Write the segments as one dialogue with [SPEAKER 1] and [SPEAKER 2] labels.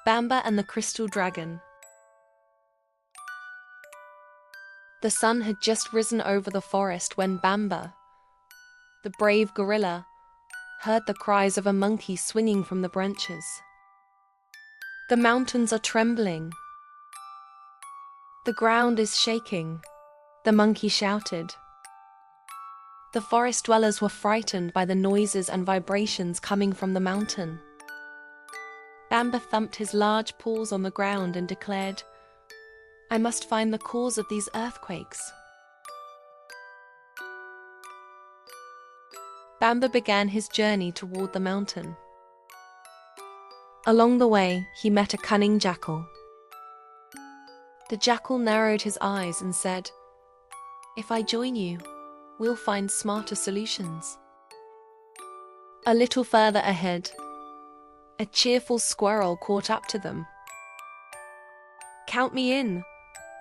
[SPEAKER 1] Bamba and the Crystal Dragon. The sun had just risen over the forest when Bamba, the brave gorilla, heard the cries of a monkey swinging from the branches. The mountains are trembling. The ground is shaking, the monkey shouted. The forest dwellers were frightened by the noises and vibrations coming from the mountain. Bamba thumped his large paws on the ground and declared, "I must find the cause of these earthquakes." Bamba began his journey toward the mountain. Along the way, he met a cunning jackal. The jackal narrowed his eyes and said, "If I join you, we'll find smarter solutions." A little further ahead, a cheerful squirrel caught up to them. "Count me in.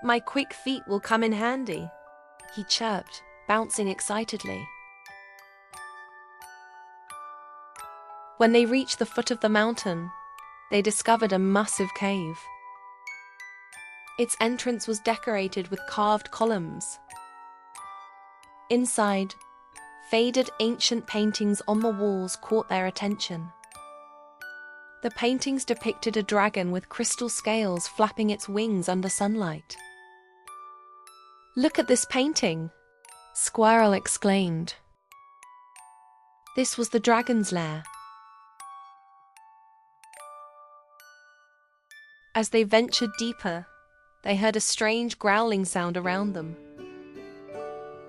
[SPEAKER 1] My quick feet will come in handy," he chirped, bouncing excitedly. When they reached the foot of the mountain, they discovered a massive cave. Its entrance was decorated with carved columns. Inside, faded ancient paintings on the walls caught their attention. The paintings depicted a dragon with crystal scales flapping its wings under sunlight. "Look at this painting!" Squirrel exclaimed. This was the dragon's lair. As they ventured deeper, they heard a strange growling sound around them.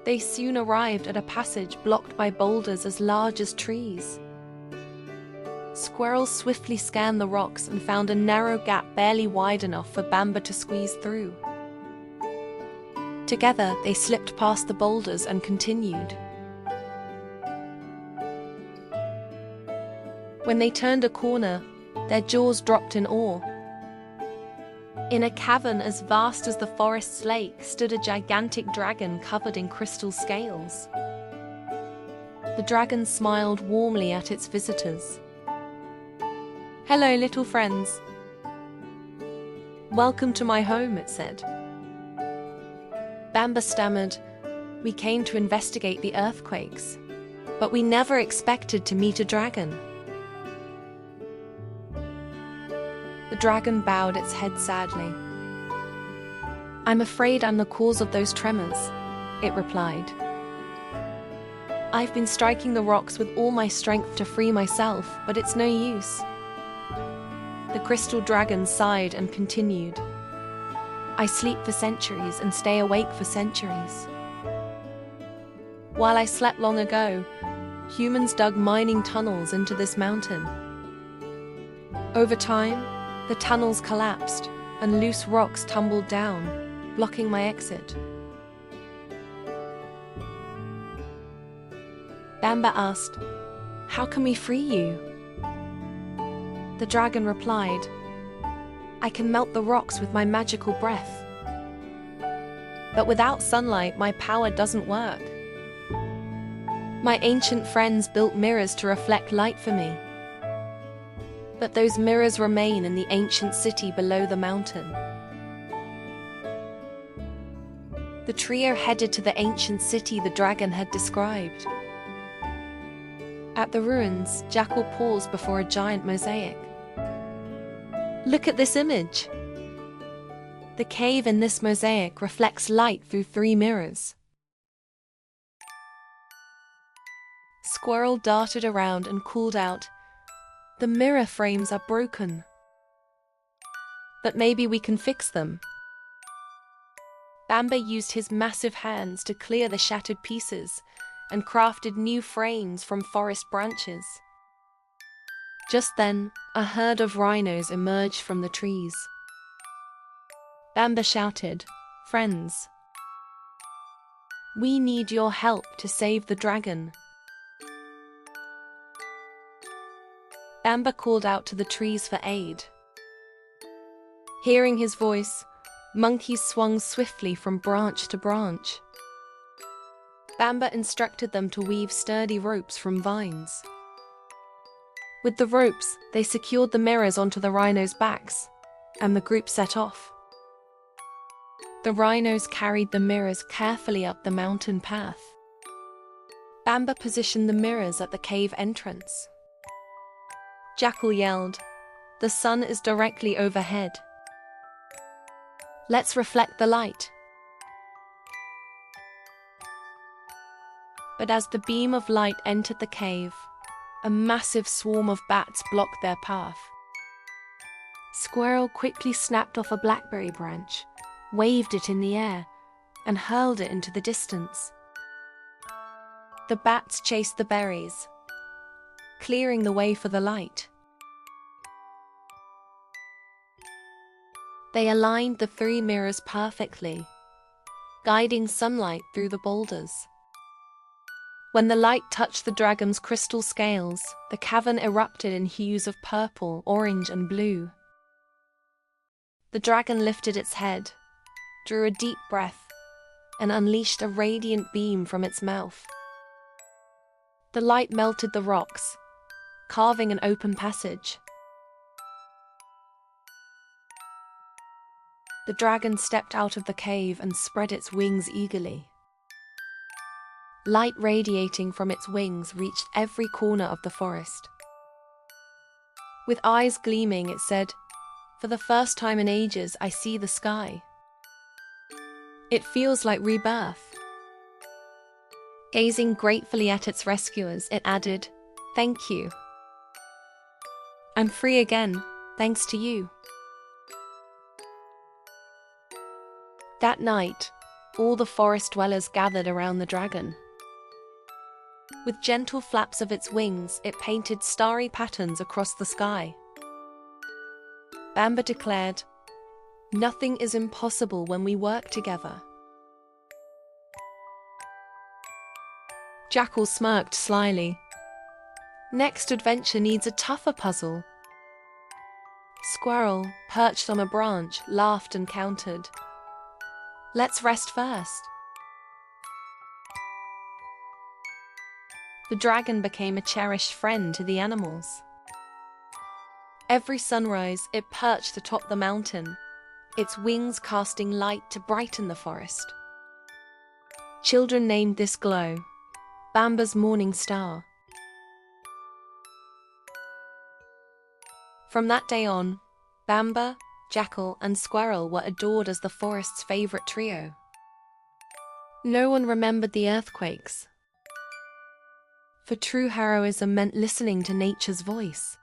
[SPEAKER 1] They soon arrived at a passage blocked by boulders as large as trees. Squirrel swiftly scanned the rocks and found a narrow gap barely wide enough for Bamba to squeeze through. Together, they slipped past the boulders and continued. When they turned a corner, their jaws dropped in awe. In a cavern as vast as the forest's lake stood a gigantic dragon covered in crystal scales. The dragon smiled warmly at its visitors. "Hello, little friends. Welcome to my home," it said. Bamba stammered, "We came to investigate the earthquakes, but we never expected to meet a dragon." The dragon bowed its head sadly. "I'm afraid I'm the cause of those tremors," it replied. "I've been striking the rocks with all my strength to free myself, but it's no use." The crystal dragon sighed and continued, "I sleep for centuries and stay awake for centuries. While I slept long ago, humans dug mining tunnels into this mountain. Over time, the tunnels collapsed and loose rocks tumbled down, blocking my exit." Bamba asked, "How can we free you?" The dragon replied, "I can melt the rocks with my magical breath. But without sunlight, my power doesn't work. My ancient friends built mirrors to reflect light for me. But those mirrors remain in the ancient city below the mountain." The trio headed to the ancient city the dragon had described. At the ruins, Jackal paused before a giant mosaic. "Look at this image. The cave in this mosaic reflects light through 3 mirrors." Squirrel darted around and called out, "The mirror frames are broken. But maybe we can fix them." Bamba used his massive hands to clear the shattered pieces and crafted new frames from forest branches. Just then, a herd of rhinos emerged from the trees. Bamba shouted, "Friends, we need your help to save the dragon." Bamba called out to the trees for aid. Hearing his voice, monkeys swung swiftly from branch to branch. Bamba instructed them to weave sturdy ropes from vines. With the ropes, they secured the mirrors onto the rhinos' backs, and the group set off. The rhinos carried the mirrors carefully up the mountain path. Bamba positioned the mirrors at the cave entrance. Jackal yelled, "The sun is directly overhead. Let's reflect the light." But as the beam of light entered the cave, a massive swarm of bats blocked their path. Squirrel quickly snapped off a blackberry branch, waved it in the air, and hurled it into the distance. The bats chased the berries, clearing the way for the light. They aligned the three mirrors perfectly, guiding sunlight through the boulders. When the light touched the dragon's crystal scales, the cavern erupted in hues of purple, orange, and blue. The dragon lifted its head, drew a deep breath, and unleashed a radiant beam from its mouth. The light melted the rocks, carving an open passage. The dragon stepped out of the cave and spread its wings eagerly. Light radiating from its wings reached every corner of the forest. With eyes gleaming, it said, "For the first time in ages, I see the sky. It feels like rebirth." Gazing gratefully at its rescuers, it added, "Thank you. I'm free again, thanks to you." That night, all the forest dwellers gathered around the dragon. With gentle flaps of its wings, it painted starry patterns across the sky. Bamba declared, "Nothing is impossible when we work together." Jackal smirked slyly. "Next adventure needs a tougher puzzle." Squirrel, perched on a branch, laughed and countered, "Let's rest first." The dragon became a cherished friend to the animals. Every sunrise, it perched atop the mountain, its wings casting light to brighten the forest. Children named this glow Bamba's morning star. From that day on, Bamba, Jackal, and Squirrel were adored as the forest's favorite trio. No one remembered the earthquakes, for true heroism meant listening to nature's voice.